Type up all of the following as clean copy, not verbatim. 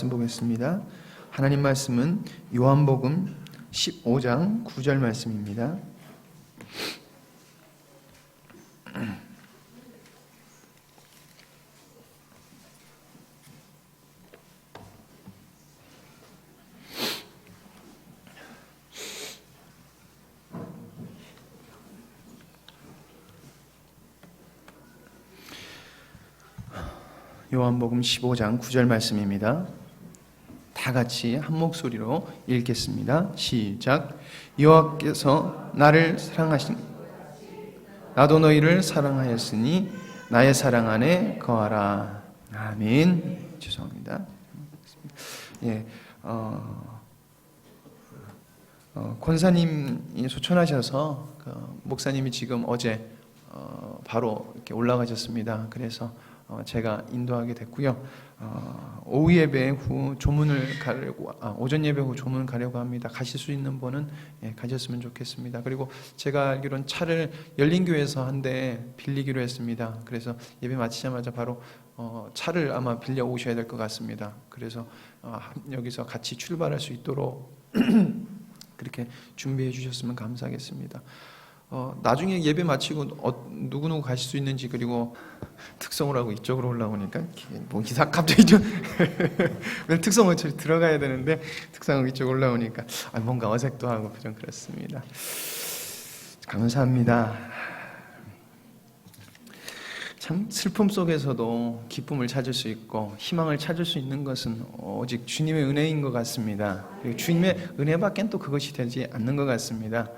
보겠습니다. 하나님 말씀은 요한복음 15장 9절 말씀입니다. 요한복음 15장 9절 말씀입니다. 다 같이 한 목소리로 읽겠습니다. 시작. 여호와께서 나를 사랑하신 나도 너희를 사랑하였으니 나의 사랑 안에 거하라. 아멘. 죄송합니다. 예, 권사님이 소천하셔서 목사님이 지금 어제 바로 이렇게 올라가셨습니다. 그래서 제가 인도하게 됐고요. 오후 예배 후 조문을 가려고, 오전 예배 후 조문을 가려고 합니다. 가실 수 있는 분은 가셨으면 좋겠습니다. 그리고 제가 알기로는 차를 열린교회에서 한 대 빌리기로 했습니다. 그래서 예배 마치자마자 바로 차를 아마 빌려 오셔야 될 것 같습니다. 그래서 여기서 같이 출발할 수 있도록 그렇게 준비해 주셨으면 감사하겠습니다. 나중에 예배 마치고 누구누구 가실 수 있는지, 그리고 특성을 하고 이쪽으로 올라오니까 뭐 기사 갑자기 좀 특성을 들어가야 되는데 특성을 이쪽으로 올라오니까 뭔가 어색도 하고 좀 그렇습니다. 감사합니다. 참 슬픔 속에서도 기쁨을 찾을 수 있고 희망을 찾을 수 있는 것은 오직 주님의 은혜인 것 같습니다. 그리고 주님의 은혜밖엔 또 그것이 되지 않는 것 같습니다.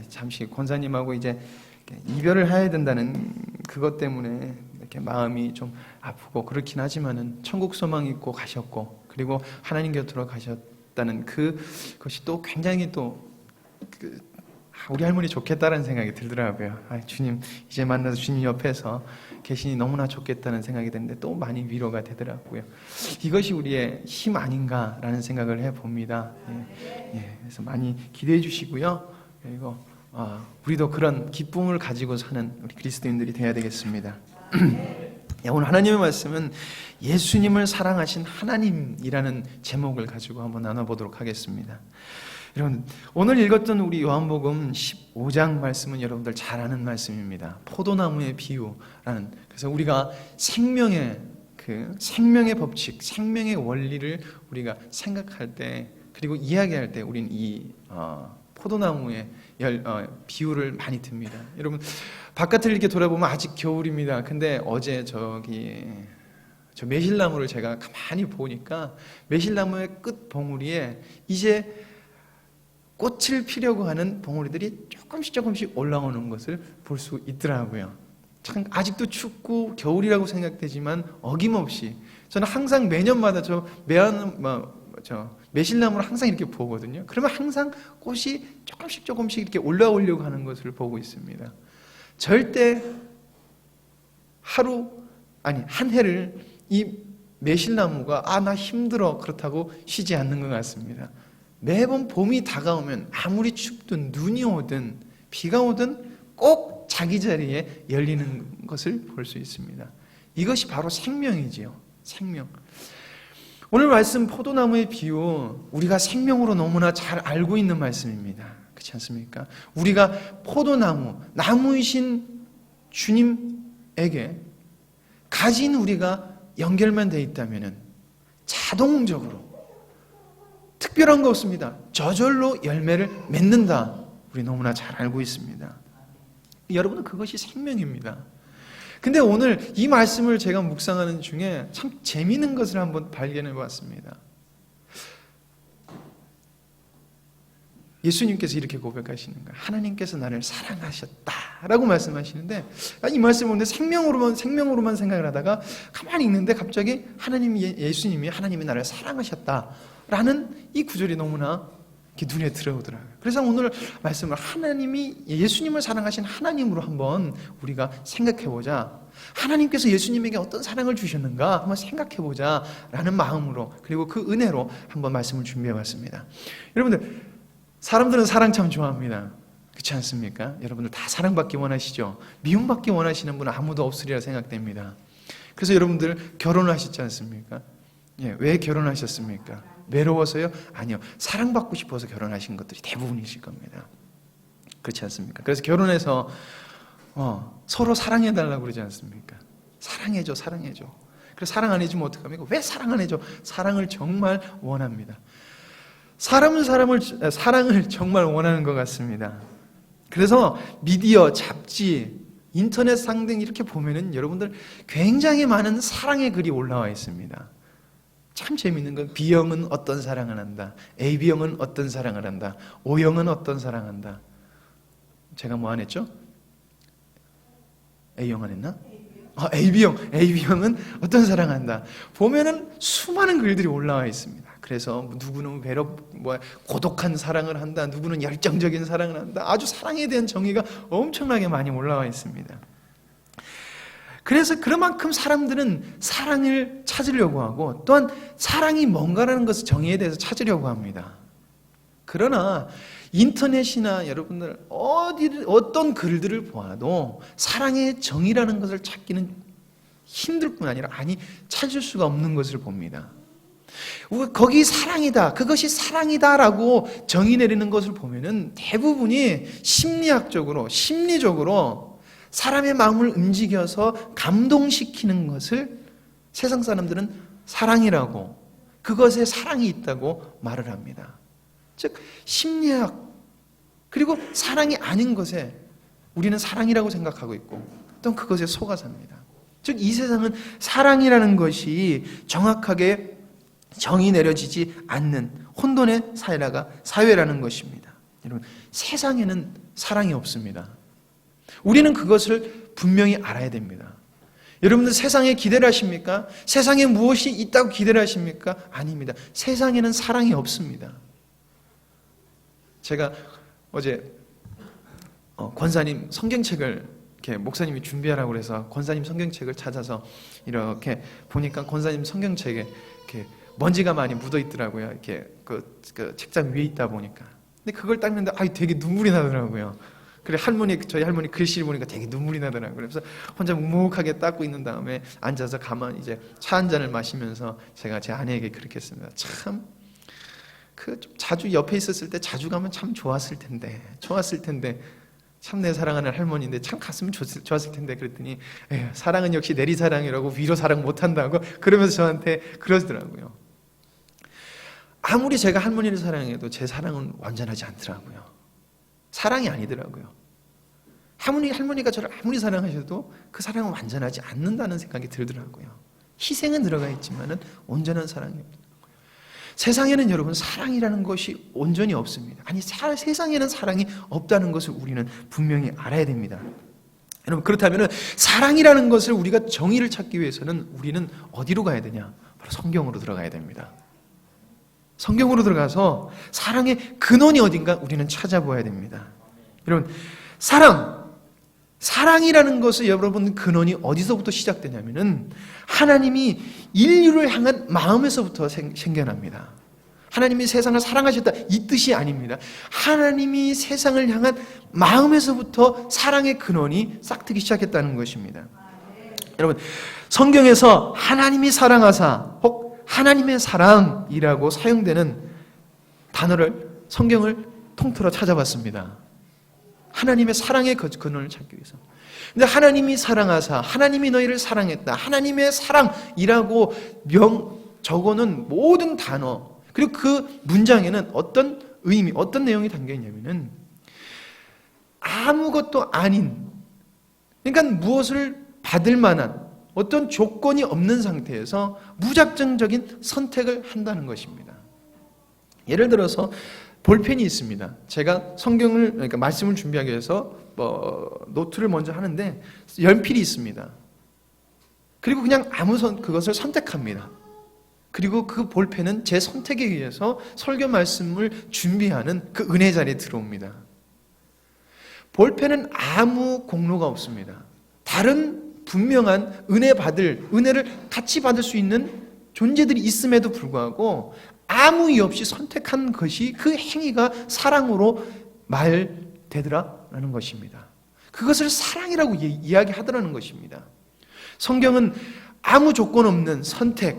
잠시 권사님하고 이제 이별을 해야 된다는 그것 때문에 이렇게 마음이 좀 아프고 그렇긴 하지만은 천국 소망이 있고 가셨고, 그리고 하나님 곁으로 가셨다는 그것이 또 굉장히 또 우리 할머니 좋겠다라는 생각이 들더라고요. 주님 이제 만나서 주님 옆에서 계시니 너무나 좋겠다는 생각이 드는데 또 많이 위로가 되더라고요. 이것이 우리의 힘 아닌가라는 생각을 해봅니다. 그래서 많이 기대해 주시고요. 그리고 우리도 그런 기쁨을 가지고 사는 우리 그리스도인들이 되어야 되겠습니다. 오늘 하나님의 말씀은 예수님을 사랑하신 하나님이라는 제목을 가지고 한번 나눠보도록 하겠습니다. 여러분, 오늘 읽었던 우리 요한복음 15장 말씀은 여러분들 잘 아는 말씀입니다. 포도나무의 비유라는, 그래서 우리가 생명의 법칙, 생명의 원리를 우리가 생각할 때, 그리고 이야기할 때 우리는 이 포도나무의 비유를 많이 듭니다. 여러분, 바깥을 이렇게 돌아보면 아직 겨울입니다. 근데 어제 저 매실나무를 제가 가만히 보니까 매실나무의 끝 봉우리에 이제 꽃을 피려고 하는 봉우리들이 조금씩 올라오는 것을 볼 수 있더라고요. 참 아직도 춥고 겨울이라고 생각되지만 어김없이 저는 항상 매년마다 매실나무를 항상 이렇게 보거든요. 그러면 항상 꽃이 조금씩 이렇게 올라오려고 하는 것을 보고 있습니다. 절대 한 해를 이 매실나무가 나 힘들어 그렇다고 쉬지 않는 것 같습니다. 매번 봄이 다가오면 아무리 춥든 눈이 오든 비가 오든 꼭 자기 자리에 열리는 것을 볼 수 있습니다. 이것이 바로 생명이지요. 생명. 오늘 말씀 포도나무의 비유, 우리가 생명으로 너무나 잘 알고 있는 말씀입니다. 그렇지 않습니까? 우리가 포도나무, 나무이신 주님에게 가진 우리가 연결만 되어 있다면 자동적으로 특별한 거 없습니다. 저절로 열매를 맺는다. 우리 너무나 잘 알고 있습니다. 여러분, 그것이 생명입니다. 근데 오늘 이 말씀을 제가 묵상하는 중에 참 재미있는 것을 한번 발견해 보았습니다. 예수님께서 이렇게 고백하시는 거예요. 하나님께서 나를 사랑하셨다라고 말씀하시는데, 이 말씀을 보는데 생명으로만 생각을 하다가 가만히 있는데 갑자기 예수님이 하나님이 나를 사랑하셨다라는 이 구절이 너무나 이렇게 눈에 들어오더라고요. 그래서 오늘 말씀을 예수님을 사랑하신 하나님으로 한번 우리가 생각해보자. 하나님께서 예수님에게 어떤 사랑을 주셨는가 한번 생각해보자 라는 마음으로, 그리고 그 은혜로 한번 말씀을 준비해봤습니다. 여러분들, 사람들은 사랑 참 좋아합니다. 그렇지 않습니까? 여러분들 다 사랑받기 원하시죠? 미움받기 원하시는 분은 아무도 없으리라 생각됩니다. 그래서 여러분들 결혼을 하시지 않습니까? 예, 왜 결혼하셨습니까? 외로워서요? 아니요. 사랑받고 싶어서 결혼하신 것들이 대부분이실 겁니다. 그렇지 않습니까? 그래서 결혼해서 서로 사랑해달라고 그러지 않습니까? 사랑해줘, 사랑해줘. 그래서 사랑 안 해주면 어떡합니까? 왜 사랑 안 해줘? 사랑을 정말 원합니다. 사람은 사랑을 정말 원하는 것 같습니다. 그래서 미디어, 잡지, 인터넷 상등 이렇게 보면은 여러분들 굉장히 많은 사랑의 글이 올라와 있습니다. 참 재밌는 건 B형은 어떤 사랑을 한다. AB형은 어떤 사랑을 한다. O형은 어떤 사랑을 한다. 제가 뭐 안 했죠? A형 안 했나? AB형은 어떤 사랑을 한다. 보면은 수많은 글들이 올라와 있습니다. 그래서 누구는 고독한 사랑을 한다. 누구는 열정적인 사랑을 한다. 아주 사랑에 대한 정의가 엄청나게 많이 올라와 있습니다. 그래서 그만큼 사람들은 사랑을 찾으려고 하고 또한 사랑이 뭔가라는 것을 정의에 대해서 찾으려고 합니다. 그러나 인터넷이나 여러분들 어떤 글들을 보아도 사랑의 정의라는 것을 찾기는 힘들 뿐 아니라 찾을 수가 없는 것을 봅니다. 거기 사랑이다, 그것이 사랑이다라고 정의 내리는 것을 보면은 대부분이 심리학적으로, 심리적으로 사람의 마음을 움직여서 감동시키는 것을 세상 사람들은 사랑이라고, 그것에 사랑이 있다고 말을 합니다. 즉 심리학, 그리고 사랑이 아닌 것에 우리는 사랑이라고 생각하고 있고 또 그것에 속아 삽니다. 즉 이 세상은 사랑이라는 것이 정확하게 정의 내려지지 않는 혼돈의 사회라는 것입니다. 여러분, 세상에는 사랑이 없습니다. 우리는 그것을 분명히 알아야 됩니다. 여러분들 세상에 기대를 하십니까? 세상에 무엇이 있다고 기대를 하십니까? 아닙니다. 세상에는 사랑이 없습니다. 제가 어제 권사님 성경책을 이렇게 목사님이 준비하라고 그래서 권사님 성경책을 찾아서 이렇게 보니까 권사님 성경책에 이렇게 먼지가 많이 묻어 있더라고요. 이렇게 그 책장 위에 있다 보니까. 근데 그걸 닦는데 되게 눈물이 나더라고요. 그래 저희 할머니 글씨를 보니까 되게 눈물이 나더라고요. 그래서 혼자 묵묵하게 닦고 있는 다음에 앉아서 가만히 이제 차 한 잔을 마시면서 제가 제 아내에게 그렇게 했습니다. 참 자주 옆에 있었을 때 자주 가면 참 좋았을 텐데 참 내 사랑하는 할머니인데 참 갔으면 좋았을 텐데 그랬더니 사랑은 역시 내리사랑이라고 위로 사랑 못한다고 그러면서 저한테 그러더라고요. 아무리 제가 할머니를 사랑해도 제 사랑은 완전하지 않더라고요. 사랑이 아니더라고요. 할머니가 저를 아무리 사랑하셔도 그 사랑은 완전하지 않는다는 생각이 들더라고요. 희생은 들어가 있지만은 온전한 사랑이 없어요. 세상에는 여러분 사랑이라는 것이 온전히 없습니다. 세상에는 사랑이 없다는 것을 우리는 분명히 알아야 됩니다. 여러분, 그렇다면 사랑이라는 것을 우리가 정의를 찾기 위해서는 우리는 어디로 가야 되냐? 바로 성경으로 들어가야 됩니다. 성경으로 들어가서 사랑의 근원이 어딘가 우리는 찾아보아야 됩니다. 여러분, 사랑이라는 것을 여러분 근원이 어디서부터 시작되냐면은 하나님이 인류를 향한 마음에서부터 생겨납니다. 하나님이 세상을 사랑하셨다 이 뜻이 아닙니다. 하나님이 세상을 향한 마음에서부터 사랑의 근원이 싹트기 시작했다는 것입니다. 여러분, 성경에서 하나님이 사랑하사 혹 하나님의 사랑이라고 사용되는 단어를 성경을 통틀어 찾아봤습니다. 하나님의 사랑의 근원을 찾기 위해서. 근데 하나님이 사랑하사, 하나님이 너희를 사랑했다, 하나님의 사랑이라고 적어놓은 모든 단어, 그리고 그 문장에는 어떤 의미, 어떤 내용이 담겨 있냐면은 아무것도 아닌, 그러니까 무엇을 받을 만한 어떤 조건이 없는 상태에서 무작정적인 선택을 한다는 것입니다. 예를 들어서 볼펜이 있습니다. 제가 그러니까 말씀을 준비하기 위해서 노트를 먼저 하는데 연필이 있습니다. 그리고 그냥 그것을 선택합니다. 그리고 그 볼펜은 제 선택에 의해서 설교 말씀을 준비하는 그 은혜 자리에 들어옵니다. 볼펜은 아무 공로가 없습니다. 다른 분명한 은혜를 같이 받을 수 있는 존재들이 있음에도 불구하고 아무 이유 없이 선택한 것이, 그 행위가 사랑으로 말되더라라는 것입니다. 그것을 사랑이라고 이야기하더라는 것입니다. 성경은 아무 조건 없는 선택,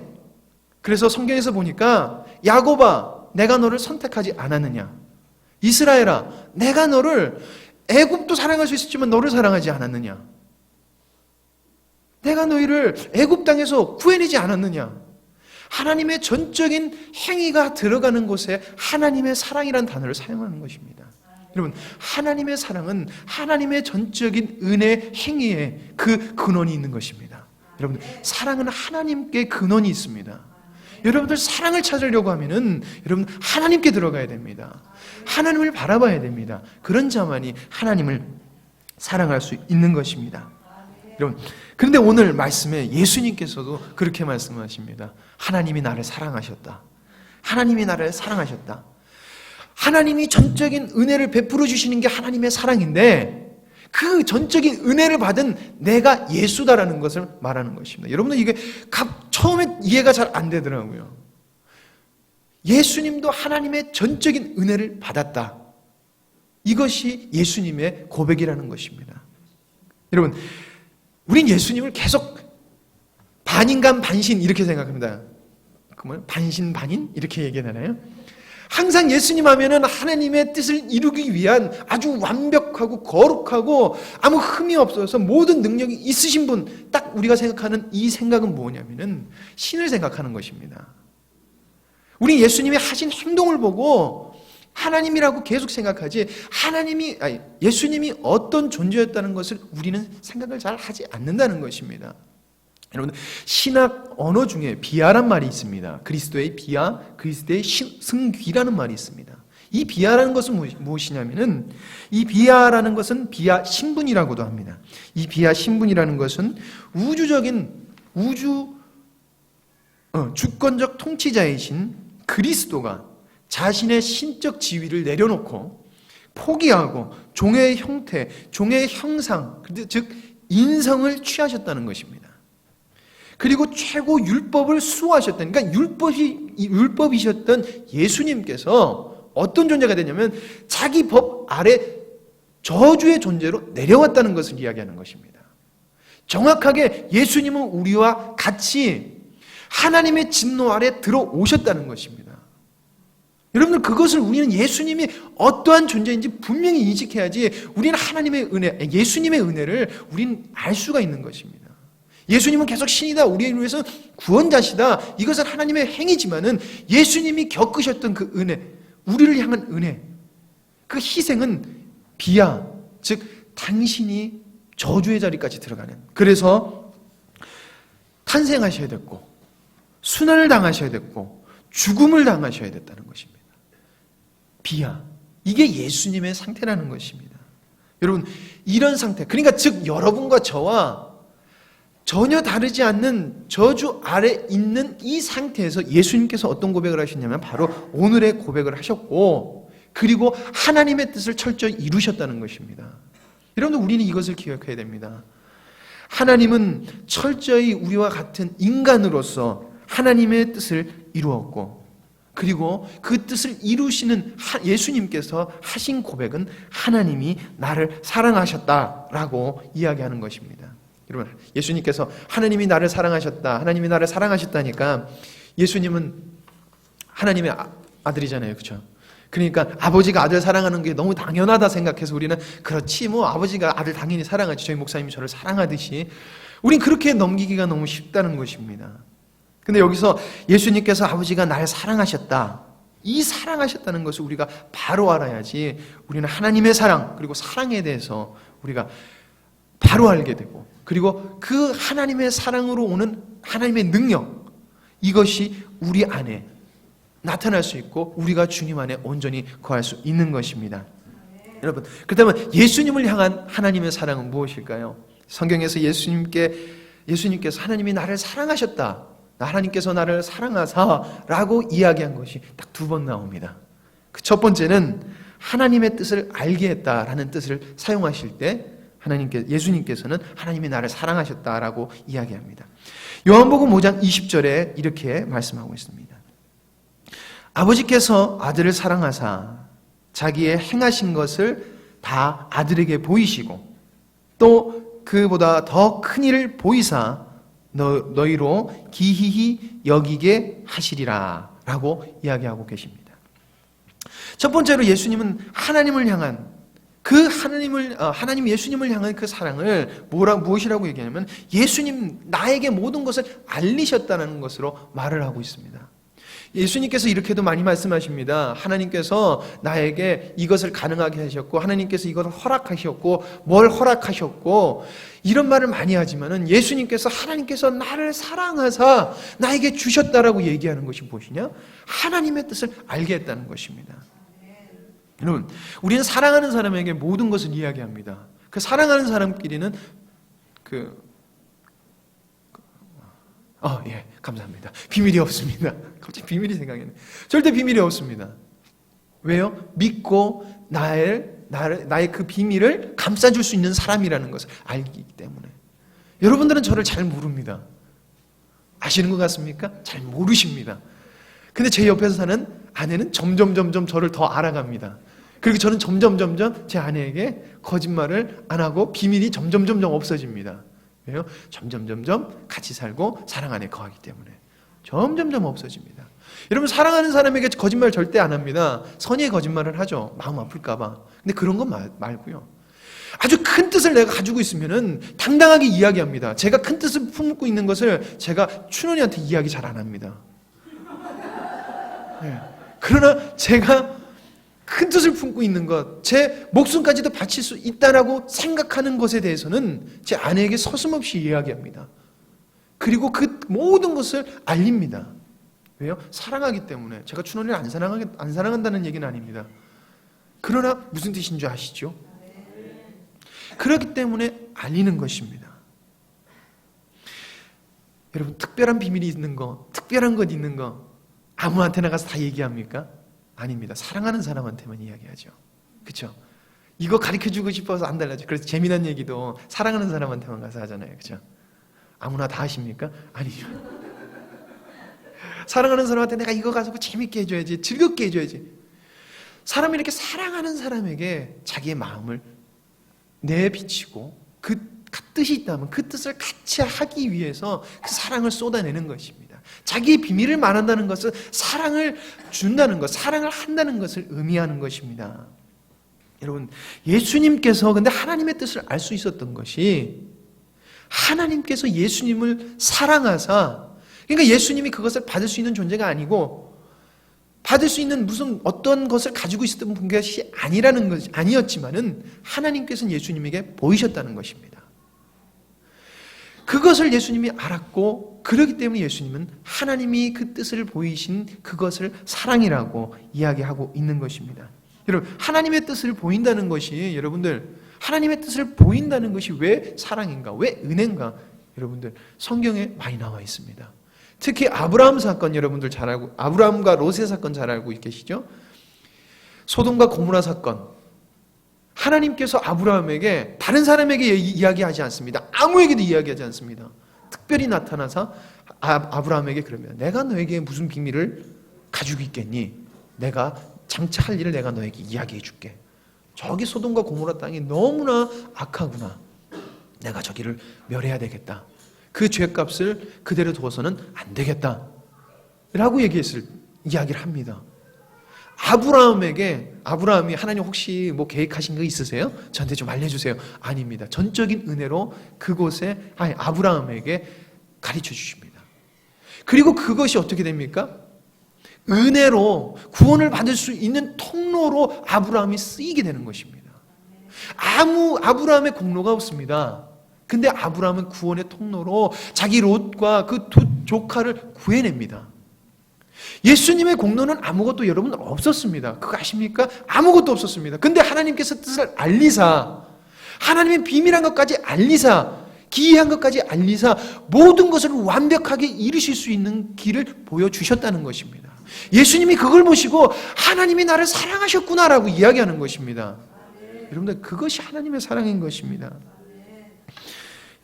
그래서 성경에서 보니까 야곱아 내가 너를 선택하지 않았느냐, 이스라엘아 내가 너를 애굽도 사랑할 수 있었지만 너를 사랑하지 않았느냐, 내가 너희를 애굽 땅에서 구해내지 않았느냐. 하나님의 전적인 행위가 들어가는 곳에 하나님의 사랑이라는 단어를 사용하는 것입니다. 여러분, 하나님의 사랑은 하나님의 전적인 은혜 행위에 그 근원이 있는 것입니다. 여러분, 사랑은 하나님께 근원이 있습니다. 여러분들 사랑을 찾으려고 하면은 여러분 하나님께 들어가야 됩니다. 하나님을 바라봐야 됩니다. 그런 자만이 하나님을 사랑할 수 있는 것입니다. 여러분, 그런데 오늘 말씀에 예수님께서도 그렇게 말씀하십니다. 하나님이 나를 사랑하셨다. 하나님이 나를 사랑하셨다. 하나님이 전적인 은혜를 베풀어 주시는 게 하나님의 사랑인데 그 전적인 은혜를 받은 내가 예수다라는 것을 말하는 것입니다. 여러분들 이게 처음에 이해가 잘 안 되더라고요. 예수님도 하나님의 전적인 은혜를 받았다. 이것이 예수님의 고백이라는 것입니다. 여러분, 우린 예수님을 계속 반인간 반신 이렇게 생각합니다. 그러면 반신 반인 이렇게 얘기하나요? 항상 예수님 하면은 하나님의 뜻을 이루기 위한 아주 완벽하고 거룩하고 아무 흠이 없어서 모든 능력이 있으신 분, 딱 우리가 생각하는 이 생각은 뭐냐면은 신을 생각하는 것입니다. 우리 예수님이 하신 행동을 보고 하나님이라고 계속 생각하지 예수님이 어떤 존재였다는 것을 우리는 생각을 잘 하지 않는다는 것입니다. 여러분, 신학 언어 중에 비하란 말이 있습니다. 그리스도의 비하, 그리스도의 승귀라는 말이 있습니다. 이 비하라는 것은 무엇이냐면은 이 비하라는 것은 비하 신분이라고도 합니다. 이 비하 신분이라는 것은 주권적 통치자이신 그리스도가 자신의 신적 지위를 내려놓고 포기하고 종의 형태, 종의 형상, 즉 인성을 취하셨다는 것입니다. 그리고 최고 율법을 수호하셨다는, 그러니까 율법이셨던 예수님께서 어떤 존재가 되냐면 자기 법 아래 저주의 존재로 내려왔다는 것을 이야기하는 것입니다. 정확하게 예수님은 우리와 같이 하나님의 진노 아래 들어오셨다는 것입니다. 여러분들, 그것을 우리는 예수님이 어떠한 존재인지 분명히 인식해야지 우리는 하나님의 은혜, 예수님의 은혜를 우리는 알 수가 있는 것입니다. 예수님은 계속 신이다, 우리를 위해서 구원자시다, 이것은 하나님의 행위지만은 예수님이 겪으셨던 그 은혜, 우리를 향한 은혜, 그 희생은 비하, 즉 당신이 저주의 자리까지 들어가는, 그래서 탄생하셔야 됐고 순환을 당하셔야 됐고 죽음을 당하셔야 됐다는 것입니다. 비하, 이게 예수님의 상태라는 것입니다. 여러분, 이런 상태, 그러니까 즉 여러분과 저와 전혀 다르지 않는 저주 아래 있는 이 상태에서 예수님께서 어떤 고백을 하셨냐면 바로 오늘의 고백을 하셨고, 그리고 하나님의 뜻을 철저히 이루셨다는 것입니다. 여러분들, 우리는 이것을 기억해야 됩니다. 하나님은 철저히 우리와 같은 인간으로서 하나님의 뜻을 이루었고, 그리고 그 뜻을 이루시는 예수님께서 하신 고백은 하나님이 나를 사랑하셨다라고 이야기하는 것입니다. 여러분, 예수님께서 하나님이 나를 사랑하셨다, 하나님이 나를 사랑하셨다니까 예수님은 하나님의 아들이잖아요, 그렇죠? 그러니까 아버지가 아들 사랑하는 게 너무 당연하다 생각해서 우리는 그렇지 뭐 아버지가 아들 당연히 사랑하지, 저희 목사님이 저를 사랑하듯이 우린 그렇게 넘기기가 너무 쉽다는 것입니다. 근데 여기서 예수님께서 아버지가 날 사랑하셨다, 이 사랑하셨다는 것을 우리가 바로 알아야지 우리는 하나님의 사랑, 그리고 사랑에 대해서 우리가 바로 알게 되고, 그리고 그 하나님의 사랑으로 오는 하나님의 능력, 이것이 우리 안에 나타날 수 있고 우리가 주님 안에 온전히 거할 수 있는 것입니다. 여러분, 그렇다면 예수님을 향한 하나님의 사랑은 무엇일까요? 성경에서 예수님께서 하나님이 나를 사랑하셨다, 하나님께서 나를 사랑하사라고 이야기한 것이 딱 2번 나옵니다. 그 첫 번째는 하나님의 뜻을 알게 했다라는 뜻을 사용하실 때 예수님께서는 하나님이 나를 사랑하셨다라고 이야기합니다. 요한복음 5장 20절에 이렇게 말씀하고 있습니다. 아버지께서 아들을 사랑하사 자기의 행하신 것을 다 아들에게 보이시고 또 그보다 더 큰 일을 보이사 너희로 기이히 여기게 하시리라 라고 이야기하고 계십니다. 첫 번째로 예수님은 하나님을 향한 하나님 예수님을 향한 그 사랑을 무엇이라고 얘기하냐면 예수님 나에게 모든 것을 알리셨다는 것으로 말을 하고 있습니다. 예수님께서 이렇게도 많이 말씀하십니다. 하나님께서 나에게 이것을 가능하게 하셨고 하나님께서 이것을 허락하셨고 뭘 허락하셨고 이런 말을 많이 하지만은 예수님께서 하나님께서 나를 사랑하사 나에게 주셨다라고 얘기하는 것이 무엇이냐? 하나님의 뜻을 알게 했다는 것입니다. 여러분, 우리는 사랑하는 사람에게 모든 것을 이야기합니다. 그 사랑하는 사람끼리는 예, 감사합니다. 비밀이 없습니다. 갑자기 비밀이 생각나네. 절대 비밀이 없습니다. 왜요? 믿고 나의 그 비밀을 감싸줄 수 있는 사람이라는 것을 알기 때문에. 여러분들은 저를 잘 모릅니다. 아시는 것 같습니까? 잘 모르십니다. 근데 제 옆에서 사는 아내는 점점 저를 더 알아갑니다. 그리고 저는 점점 제 아내에게 거짓말을 안 하고 비밀이 점점 없어집니다. 왜요? 점점 같이 살고 사랑 안에 거하기 때문에 점점 없어집니다. 여러분, 사랑하는 사람에게 거짓말 절대 안 합니다. 선의의 거짓말을 하죠. 마음 아플까 봐. 근데 그런 거 말고요. 아주 큰 뜻을 내가 가지고 있으면은 당당하게 이야기합니다. 제가 큰 뜻을 품고 있는 것을 제가 춘원이한테 이야기 잘 안 합니다. 네. 그러나 제가 큰 뜻을 품고 있는 것, 제 목숨까지도 바칠 수 있다라고 생각하는 것에 대해서는 제 아내에게 서슴없이 이야기합니다. 그리고 그 모든 것을 알립니다. 왜요? 사랑하기 때문에. 제가 춘원이를 안 사랑한다는 얘기는 아닙니다. 그러나 무슨 뜻인 줄 아시죠? 그렇기 때문에 알리는 것입니다. 여러분, 특별한 비밀이 있는 거, 특별한 것 있는 거 아무한테나 가서 다 얘기합니까? 아닙니다. 사랑하는 사람한테만 이야기하죠. 그렇죠? 이거 가르쳐주고 싶어서 안 달라져. 그래서 재미난 얘기도 사랑하는 사람한테만 가서 하잖아요. 그렇죠? 아무나 다 하십니까? 아니죠. 사랑하는 사람한테 내가 이거 가지고 재밌게 해줘야지, 즐겁게 해줘야지. 사람이 이렇게 사랑하는 사람에게 자기의 마음을 내비치고 그 뜻이 있다면 그 뜻을 같이 하기 위해서 그 사랑을 쏟아내는 것입니다. 자기의 비밀을 말한다는 것은 사랑을 준다는 것, 사랑을 한다는 것을 의미하는 것입니다. 여러분, 예수님께서 근데 하나님의 뜻을 알 수 있었던 것이 하나님께서 예수님을 사랑하사, 그러니까 예수님이 그것을 받을 수 있는 존재가 아니고 받을 수 있는 무슨 어떤 것을 가지고 있었던 것이 아니라는 것이 아니었지만은 하나님께서는 예수님에게 보이셨다는 것입니다. 그것을 예수님이 알았고 그렇기 때문에 예수님은 하나님이 그 뜻을 보이신 그것을 사랑이라고 이야기하고 있는 것입니다. 여러분, 하나님의 뜻을 보인다는 것이, 여러분들, 하나님의 뜻을 보인다는 것이 왜 사랑인가? 왜 은혜인가? 여러분들, 성경에 많이 나와 있습니다. 특히 아브라함 사건 여러분들 잘 알고, 아브라함과 롯의 사건 잘 알고 계시죠? 소돔과 고모라 사건. 하나님께서 아브라함에게 다른 사람에게 이야기하지 않습니다. 아무에게도 이야기하지 않습니다. 특별히 나타나서 아브라함에게 그러면 내가 너에게 무슨 비밀을 가지고 있겠니? 내가 장차 할 일을 내가 너에게 이야기해 줄게. 저기 소돔과 고모라 땅이 너무나 악하구나. 내가 저기를 멸해야 되겠다. 그 죄값을 그대로 두어서는 안 되겠다. 라고 이야기를 합니다. 아브라함이 하나님 혹시 뭐 계획하신 거 있으세요? 저한테 좀 알려주세요. 아닙니다. 전적인 은혜로 그곳에 아브라함에게 가르쳐 주십니다. 그리고 그것이 어떻게 됩니까? 은혜로 구원을 받을 수 있는 통로로 아브라함이 쓰이게 되는 것입니다. 아브라함의 공로가 없습니다. 근데 아브라함은 구원의 통로로 자기 롯과 그 두 조카를 구해냅니다. 예수님의 공로는 아무것도 여러분 없었습니다. 그거 아십니까? 아무것도 없었습니다. 근데 하나님께서 뜻을 알리사, 하나님의 비밀한 것까지 알리사, 기이한 것까지 알리사 모든 것을 완벽하게 이루실 수 있는 길을 보여주셨다는 것입니다. 예수님이 그걸 보시고 하나님이 나를 사랑하셨구나라고 이야기하는 것입니다. 여러분들, 그것이 하나님의 사랑인 것입니다.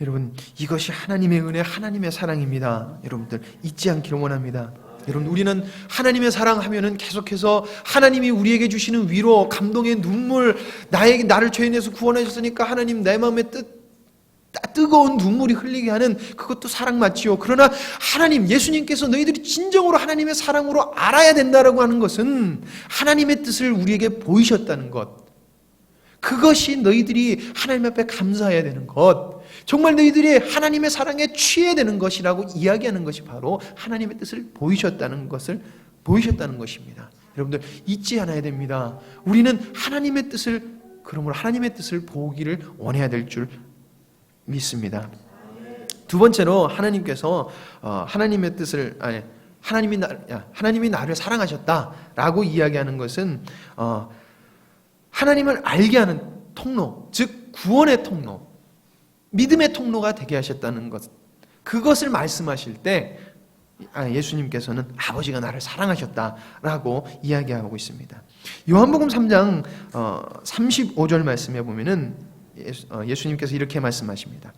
여러분, 이것이 하나님의 은혜, 하나님의 사랑입니다. 여러분들 잊지 않기를 원합니다. 여러분, 우리는 하나님의 사랑하면은 계속해서 하나님이 우리에게 주시는 위로, 감동의 눈물, 나를 죄인에서 구원해 줬으니까 하나님 내 마음의 뜻 뜨거운 눈물이 흘리게 하는 그것도 사랑 맞지요. 그러나 하나님, 예수님께서 너희들이 진정으로 하나님의 사랑으로 알아야 된다라고 하는 것은 하나님의 뜻을 우리에게 보이셨다는 것, 그것이 너희들이 하나님 앞에 감사해야 되는 것, 정말 너희들이 하나님의 사랑에 취해야 되는 것이라고 이야기하는 것이 바로 하나님의 뜻을 보이셨다는 것입니다. 여러분들 잊지 않아야 됩니다. 우리는 하나님의 뜻을, 그러므로 하나님의 뜻을 보기를 원해야 될 줄 믿습니다. 두 번째로 하나님께서 하나님의 뜻을 하나님이 나를 사랑하셨다라고 이야기하는 것은 하나님을 알게 하는 통로, 즉 구원의 통로, 믿음의 통로가 되게 하셨다는 것, 그것을 말씀하실 때 예수님께서는 아버지가 나를 사랑하셨다라고 이야기하고 있습니다. 요한복음 3장 35절 말씀에 보면은 예수님께서 이렇게 말씀하십니다.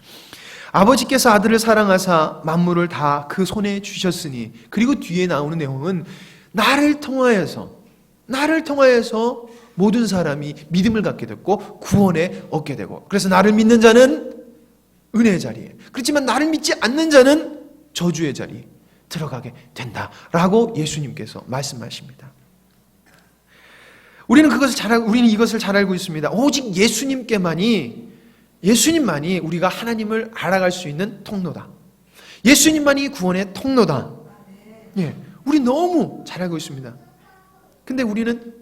아버지께서 아들을 사랑하사 만물을 다 그 손에 주셨으니, 그리고 뒤에 나오는 내용은 나를 통하여서 모든 사람이 믿음을 갖게 됐고 구원에 얻게 되고, 그래서 나를 믿는 자는 은혜의 자리에, 그렇지만 나를 믿지 않는 자는 저주의 자리에 들어가게 된다라고 예수님께서 말씀하십니다. 우리는 이것을 잘 알고 있습니다. 오직 예수님만이 우리가 하나님을 알아갈 수 있는 통로다. 예수님만이 구원의 통로다. 예, 우리 너무 잘 알고 있습니다. 근데 우리는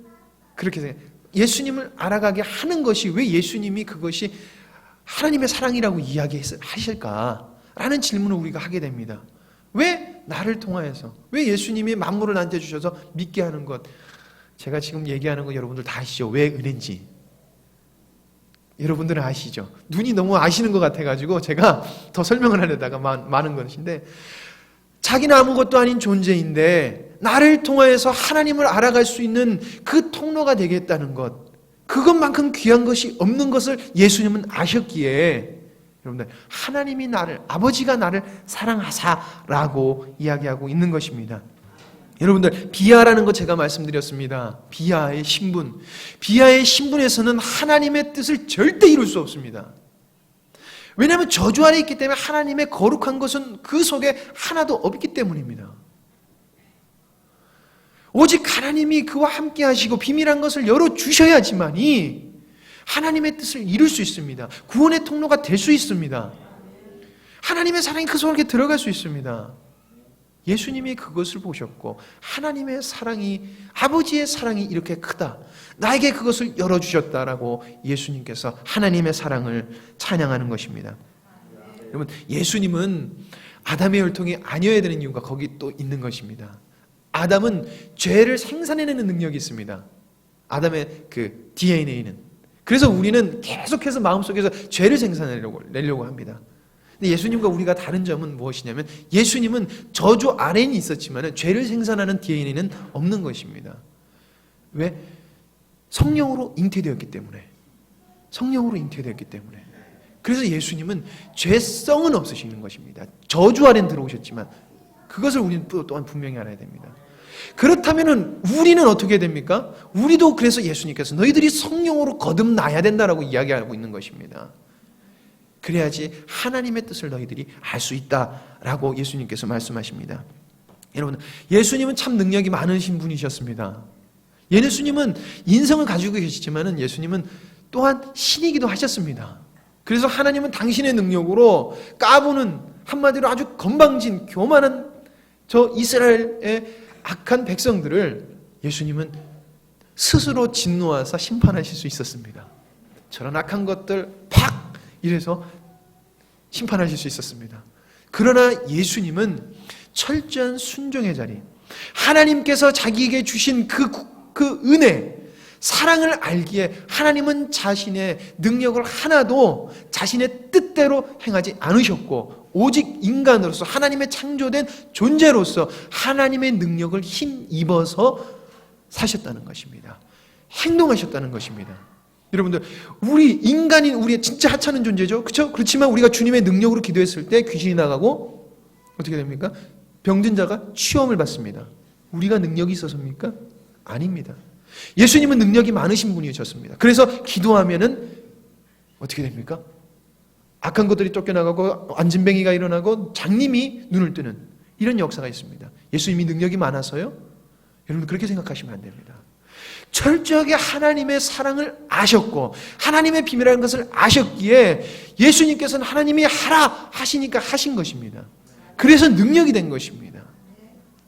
그렇게 생각해요. 예수님을 알아가게 하는 것이, 왜 예수님이 그것이 하나님의 사랑이라고 이야기하실까라는 질문을 우리가 하게 됩니다. 왜 나를 통하여서, 왜 예수님이 만물을 나한테 주셔서 믿게 하는 것, 제가 지금 얘기하는 거 여러분들 다 아시죠? 왜 은혜인지 여러분들은 아시죠? 눈이 너무 아시는 것 같아가지고 제가 더 설명을 하려다가 많은 것인데, 자기는 아무것도 아닌 존재인데 나를 통하여서 하나님을 알아갈 수 있는 그 통로가 되겠다는 것, 그것만큼 귀한 것이 없는 것을 예수님은 아셨기에 여러분들, 아버지가 나를 사랑하사라고 이야기하고 있는 것입니다. 여러분들, 비하라는 것 제가 말씀드렸습니다. 비하의 신분에서는 하나님의 뜻을 절대 이룰 수 없습니다. 왜냐하면 저주 아래 있기 때문에 하나님의 거룩한 것은 그 속에 하나도 없기 때문입니다. 오직 하나님이 그와 함께 하시고 비밀한 것을 열어주셔야지만이 하나님의 뜻을 이룰 수 있습니다. 구원의 통로가 될 수 있습니다. 하나님의 사랑이 그 속에 들어갈 수 있습니다. 예수님이 그것을 보셨고, 하나님의 사랑이, 아버지의 사랑이 이렇게 크다, 나에게 그것을 열어주셨다라고 예수님께서 하나님의 사랑을 찬양하는 것입니다. 여러분, 예수님은 아담의 혈통이 아니어야 되는 이유가 거기 또 있는 것입니다. 아담은 죄를 생산해내는 능력이 있습니다. 아담의 그 DNA는. 그래서 우리는 계속해서 마음속에서 죄를 생산하려고 합니다. 근데 예수님과 우리가 다른 점은 무엇이냐면, 예수님은 저주 아래에 있었지만 죄를 생산하는 DNA는 없는 것입니다. 왜? 성령으로 잉태되었기 때문에. 그래서 예수님은 죄성은 없으시는 것입니다. 저주 아래는 들어오셨지만 그것을 우리는 또한 분명히 알아야 됩니다. 그렇다면 우리는 어떻게 됩니까? 우리도 그래서 예수님께서 너희들이 성령으로 거듭나야 된다라고 이야기하고 있는 것입니다. 그래야지 하나님의 뜻을 너희들이 알 수 있다라고 예수님께서 말씀하십니다. 여러분, 예수님은 참 능력이 많으신 분이셨습니다. 예수님은 인성을 가지고 계시지만 예수님은 또한 신이기도 하셨습니다. 그래서 하나님은 당신의 능력으로 까부는, 한마디로 아주 건방진 교만한 저 이스라엘의 악한 백성들을 예수님은 스스로 진노하사 심판하실 수 있었습니다. 저런 악한 것들 팍 이래서 심판하실 수 있었습니다. 그러나 예수님은 철저한 순종의 자리, 하나님께서 자기에게 주신 그 은혜, 사랑을 알기에 하나님은 자신의 능력을 하나도 자신의 뜻대로 행하지 않으셨고, 오직 인간으로서 하나님의 창조된 존재로서 하나님의 능력을 힘입어서 사셨다는 것입니다. 행동하셨다는 것입니다. 여러분들, 우리 인간인 우리의 진짜 하찮은 존재죠. 그렇죠? 그렇지만 우리가 주님의 능력으로 기도했을 때 귀신이 나가고 어떻게 됩니까? 병든 자가 치유함을 받습니다. 우리가 능력이 있어서입니까? 아닙니다. 예수님은 능력이 많으신 분이셨습니다. 그래서 기도하면은 어떻게 됩니까? 악한 것들이 쫓겨나가고 안진뱅이가 일어나고 장님이 눈을 뜨는 이런 역사가 있습니다. 예수님이 능력이 많아서요? 여러분 그렇게 생각하시면 안 됩니다. 철저하게 하나님의 사랑을 아셨고 하나님의 비밀이라는 것을 아셨기에 예수님께서는 하나님이 하라 하시니까 하신 것입니다. 그래서 능력이 된 것입니다.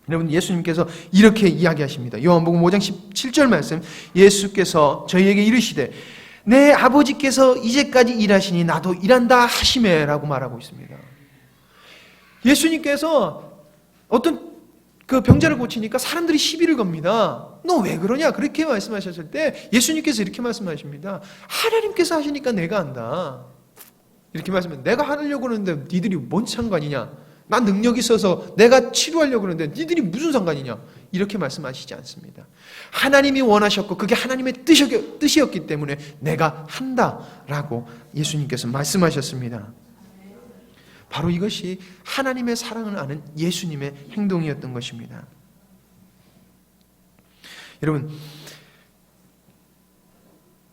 여러분 예수님께서 이렇게 이야기하십니다. 요한복음 5장 17절 말씀, 예수께서 저희에게 이르시되 내 아버지께서 이제까지 일하시니 나도 일한다 하시매 라고 말하고 있습니다. 예수님께서 어떤 그 병자를 고치니까 사람들이 시비를 겁니다. 너 왜 그러냐? 그렇게 말씀하셨을 때 예수님께서 이렇게 말씀하십니다. 하나님께서 하시니까 내가 한다. 이렇게 말씀하면 내가 하려고 하는데 니들이 뭔 상관이냐? 난 능력이 있어서 내가 치료하려고 그러는데 니들이 무슨 상관이냐? 이렇게 말씀하시지 않습니다. 하나님이 원하셨고 그게 하나님의 뜻이었기 때문에 내가 한다라고 예수님께서 말씀하셨습니다. 바로 이것이 하나님의 사랑을 아는 예수님의 행동이었던 것입니다. 여러분,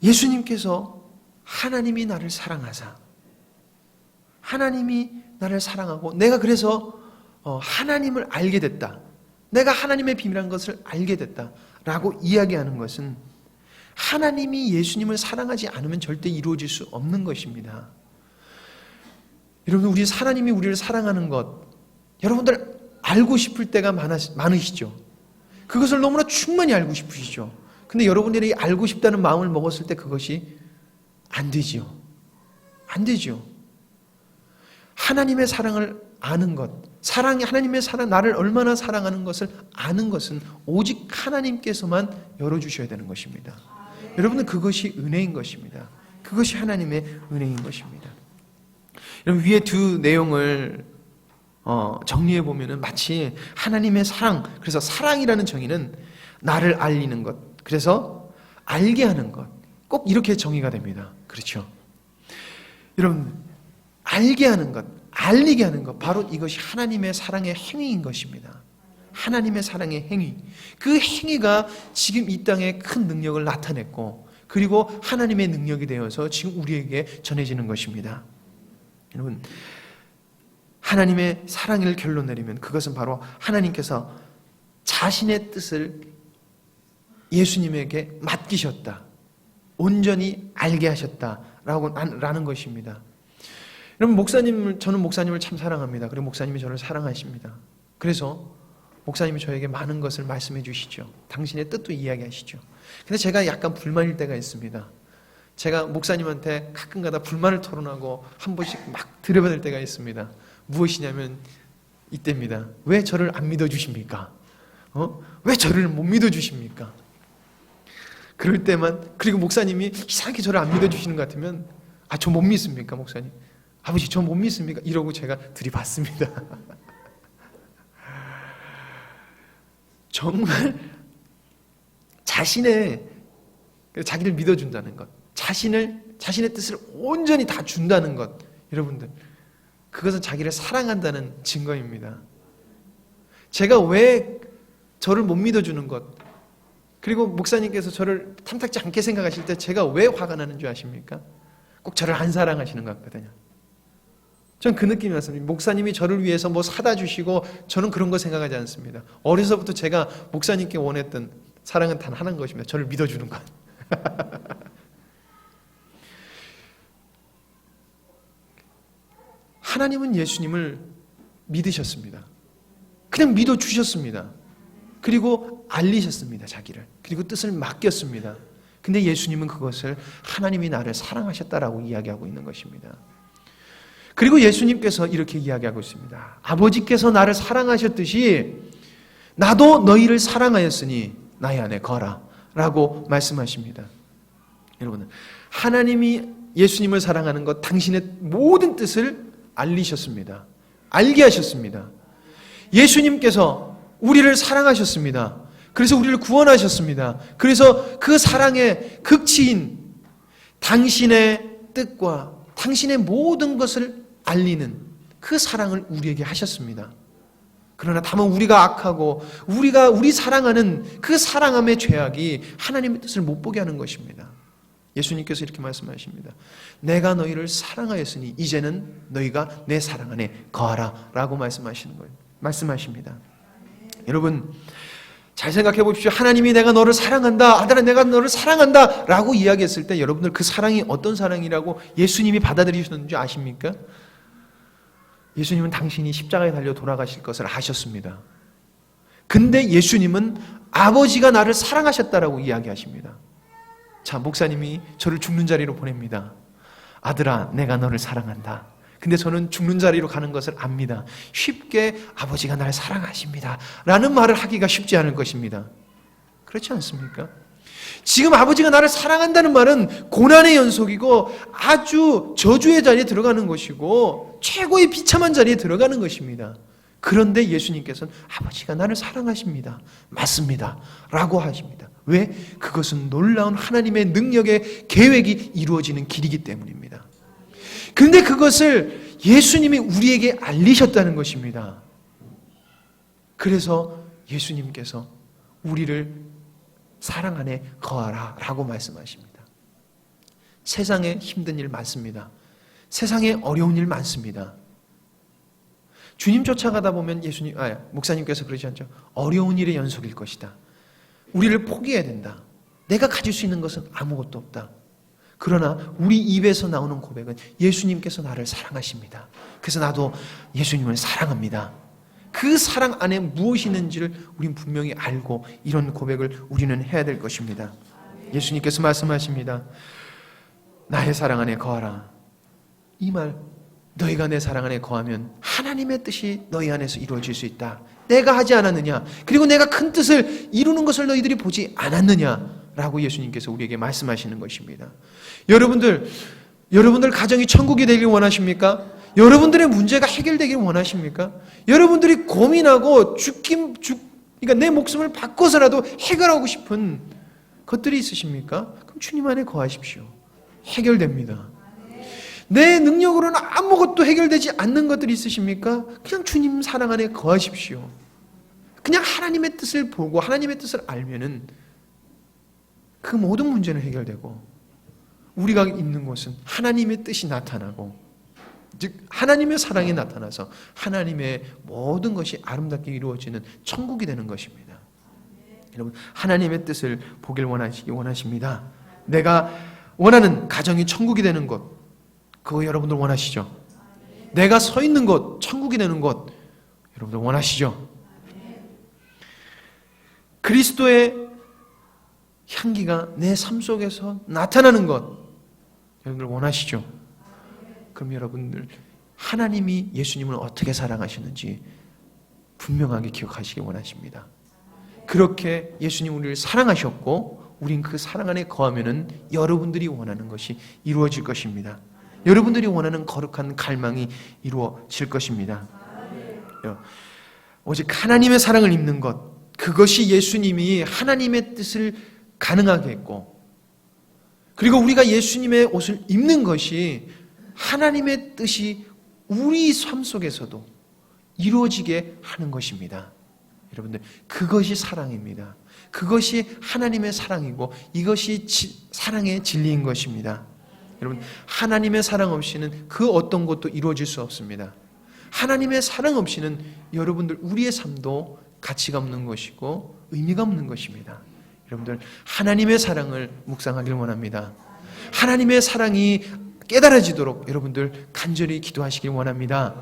예수님께서 하나님이 나를 사랑하사 하나님이 나를 사랑하고 내가 그래서 하나님을 알게 됐다. 내가 하나님의 비밀한 것을 알게 됐다라고 이야기하는 것은 하나님이 예수님을 사랑하지 않으면 절대 이루어질 수 없는 것입니다. 여러분 우리 하나님이 우리를 사랑하는 것 여러분들 알고 싶을 때가 많으시죠. 그것을 너무나 충만히 알고 싶으시죠. 근데 여러분들이 알고 싶다는 마음을 먹었을 때 그것이 안 되지요. 안 되죠. 하나님의 사랑을 아는 것, 하나님의 사랑, 나를 얼마나 사랑하는 것을 아는 것은 오직 하나님께서만 열어주셔야 되는 것입니다. 여러분은 그것이 은혜인 것입니다. 그것이 하나님의 은혜인 것입니다. 여러분 위에 두 내용을 정리해 보면은 마치 하나님의 사랑, 그래서 사랑이라는 정의는 나를 알리는 것, 그래서 알게 하는 것, 꼭 이렇게 정의가 됩니다. 그렇죠? 여러분 알게 하는 것, 알리게 하는 것, 바로 이것이 하나님의 사랑의 행위인 것입니다. 하나님의 사랑의 행위, 그 행위가 지금 이 땅에 큰 능력을 나타냈고 그리고 하나님의 능력이 되어서 지금 우리에게 전해지는 것입니다. 여러분 하나님의 사랑을 결론 내리면 그것은 바로 하나님께서 자신의 뜻을 예수님에게 맡기셨다, 온전히 알게 하셨다라는 것입니다. 여러분 저는 목사님을 참 사랑합니다. 그리고 목사님이 저를 사랑하십니다. 그래서 목사님이 저에게 많은 것을 말씀해 주시죠. 당신의 뜻도 이야기하시죠. 근데 제가 약간 불만일 때가 있습니다. 제가 목사님한테 가끔가다 불만을 토론하고 한 번씩 막 들여받을 때가 있습니다. 무엇이냐면 이때입니다. 왜 저를 안 믿어주십니까? 왜 저를 못 믿어주십니까? 그럴 때만, 그리고 목사님이 이상하게 저를 안 믿어주시는 것 같으면 저 못 믿습니까 목사님? 아버지 저 못 믿습니까? 이러고 제가 들이받습니다. 정말 자기를 믿어준다는 것, 자신의 뜻을 온전히 다 준다는 것, 여러분들 그것은 자기를 사랑한다는 증거입니다. 제가 왜 저를 못 믿어주는 것, 그리고 목사님께서 저를 탐탁지 않게 생각하실 때 제가 왜 화가 나는 줄 아십니까? 꼭 저를 안 사랑하시는 것 같거든요. 전 그 느낌이 왔습니다. 목사님이 저를 위해서 뭐 사다 주시고 저는 그런 거 생각하지 않습니다. 어려서부터 제가 목사님께 원했던 사랑은 단 하나인 것입니다. 저를 믿어주는 것. 하나님은 예수님을 믿으셨습니다. 그냥 믿어주셨습니다. 그리고 알리셨습니다. 자기를. 그리고 뜻을 맡겼습니다. 근데 예수님은 그것을 하나님이 나를 사랑하셨다라고 이야기하고 있는 것입니다. 그리고 예수님께서 이렇게 이야기하고 있습니다. 아버지께서 나를 사랑하셨듯이 나도 너희를 사랑하였으니 나의 안에 거라 라고 말씀하십니다. 여러분, 하나님이 예수님을 사랑하는 것, 당신의 모든 뜻을 알리셨습니다. 알게 하셨습니다. 예수님께서 우리를 사랑하셨습니다. 그래서 우리를 구원하셨습니다. 그래서 그 사랑의 극치인 당신의 뜻과 당신의 모든 것을 알리는 그 사랑을 우리에게 하셨습니다. 그러나 다만 우리가 악하고 우리 사랑하는 그 사랑함의 죄악이 하나님의 뜻을 못 보게 하는 것입니다. 예수님께서 이렇게 말씀하십니다. 내가 너희를 사랑하였으니 이제는 너희가 내 사랑 안에 거하라 라고 말씀하시는 거예요. 말씀하십니다. 여러분 잘 생각해 보십시오. 하나님이 내가 너를 사랑한다, 아들아 내가 너를 사랑한다 라고 이야기했을 때 여러분들 그 사랑이 어떤 사랑이라고 예수님이 받아들이셨는지 아십니까? 예수님은 당신이 십자가에 달려 돌아가실 것을 아셨습니다. 근데 예수님은 아버지가 나를 사랑하셨다라고 이야기하십니다. 자, 목사님이 저를 죽는 자리로 보냅니다. 아들아, 내가 너를 사랑한다. 근데 저는 죽는 자리로 가는 것을 압니다. 쉽게 아버지가 날 사랑하십니다 라는 말을 하기가 쉽지 않을 것입니다. 그렇지 않습니까? 지금 아버지가 나를 사랑한다는 말은 고난의 연속이고 아주 저주의 자리에 들어가는 것이고 최고의 비참한 자리에 들어가는 것입니다. 그런데 예수님께서는 아버지가 나를 사랑하십니다. 맞습니다. 라고 하십니다. 왜? 그것은 놀라운 하나님의 능력의 계획이 이루어지는 길이기 때문입니다. 그런데 그것을 예수님이 우리에게 알리셨다는 것입니다. 그래서 예수님께서 우리를 사랑 안에 거하라 라고 말씀하십니다. 세상에 힘든 일 많습니다. 세상에 어려운 일 많습니다. 주님 쫓아가다 보면 목사님께서 그러지 않죠? 어려운 일의 연속일 것이다. 우리를 포기해야 된다. 내가 가질 수 있는 것은 아무것도 없다. 그러나 우리 입에서 나오는 고백은 예수님께서 나를 사랑하십니다. 그래서 나도 예수님을 사랑합니다. 그 사랑 안에 무엇이 있는지를 우린 분명히 알고 이런 고백을 우리는 해야 될 것입니다. 예수님께서 말씀하십니다. 나의 사랑 안에 거하라. 이 말, 너희가 내 사랑 안에 거하면 하나님의 뜻이 너희 안에서 이루어질 수 있다. 내가 하지 않았느냐? 그리고 내가 큰 뜻을 이루는 것을 너희들이 보지 않았느냐? 라고 예수님께서 우리에게 말씀하시는 것입니다. 여러분들 가정이 천국이 되길 원하십니까? 여러분들의 문제가 해결되길 원하십니까? 여러분들이 고민하고 그러니까 내 목숨을 바꿔서라도 해결하고 싶은 것들이 있으십니까? 그럼 주님 안에 거하십시오. 해결됩니다. 내 능력으로는 아무것도 해결되지 않는 것들이 있으십니까? 그냥 주님 사랑 안에 거하십시오. 그냥 하나님의 뜻을 보고 하나님의 뜻을 알면은 그 모든 문제는 해결되고 우리가 있는 곳은 하나님의 뜻이 나타나고 즉 하나님의 사랑이 나타나서 하나님의 모든 것이 아름답게 이루어지는 천국이 되는 것입니다. 여러분 하나님의 뜻을 보길 원하십니다. 내가 원하는 가정이 천국이 되는 것 그거 여러분들 원하시죠? 내가 서 있는 곳 천국이 되는 것 여러분들 원하시죠? 그리스도의 향기가 내 삶 속에서 나타나는 것 여러분들 원하시죠? 그럼 여러분들 하나님이 예수님을 어떻게 사랑하시는지 분명하게 기억하시기 원하십니다. 그렇게 예수님 우리를 사랑하셨고 우린 그 사랑 안에 거하면은 여러분들이 원하는 것이 이루어질 것입니다. 여러분들이 원하는 거룩한 갈망이 이루어질 것입니다. 오직 하나님의 사랑을 입는 것 그것이 예수님이 하나님의 뜻을 가능하게 했고 그리고 우리가 예수님의 옷을 입는 것이 하나님의 뜻이 우리 삶 속에서도 이루어지게 하는 것입니다. 여러분들 그것이 사랑입니다. 그것이 하나님의 사랑이고 이것이 사랑의 진리인 것입니다. 여러분 하나님의 사랑 없이는 그 어떤 것도 이루어질 수 없습니다. 하나님의 사랑 없이는 여러분들 우리의 삶도 가치가 없는 것이고 의미가 없는 것입니다. 여러분들 하나님의 사랑을 묵상하길 원합니다. 하나님의 사랑이 깨달아지도록 여러분들 간절히 기도하시길 원합니다.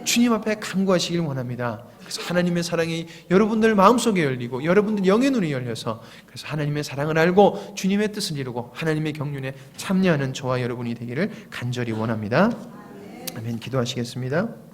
주님 앞에 간구하시길 원합니다. 그래서 하나님의 사랑이 여러분들 마음속에 열리고 여러분들 영의 눈이 열려서 그래서 하나님의 사랑을 알고 주님의 뜻을 이루고 하나님의 경륜에 참여하는 저와 여러분이 되기를 간절히 원합니다. 아멘. 기도하시겠습니다.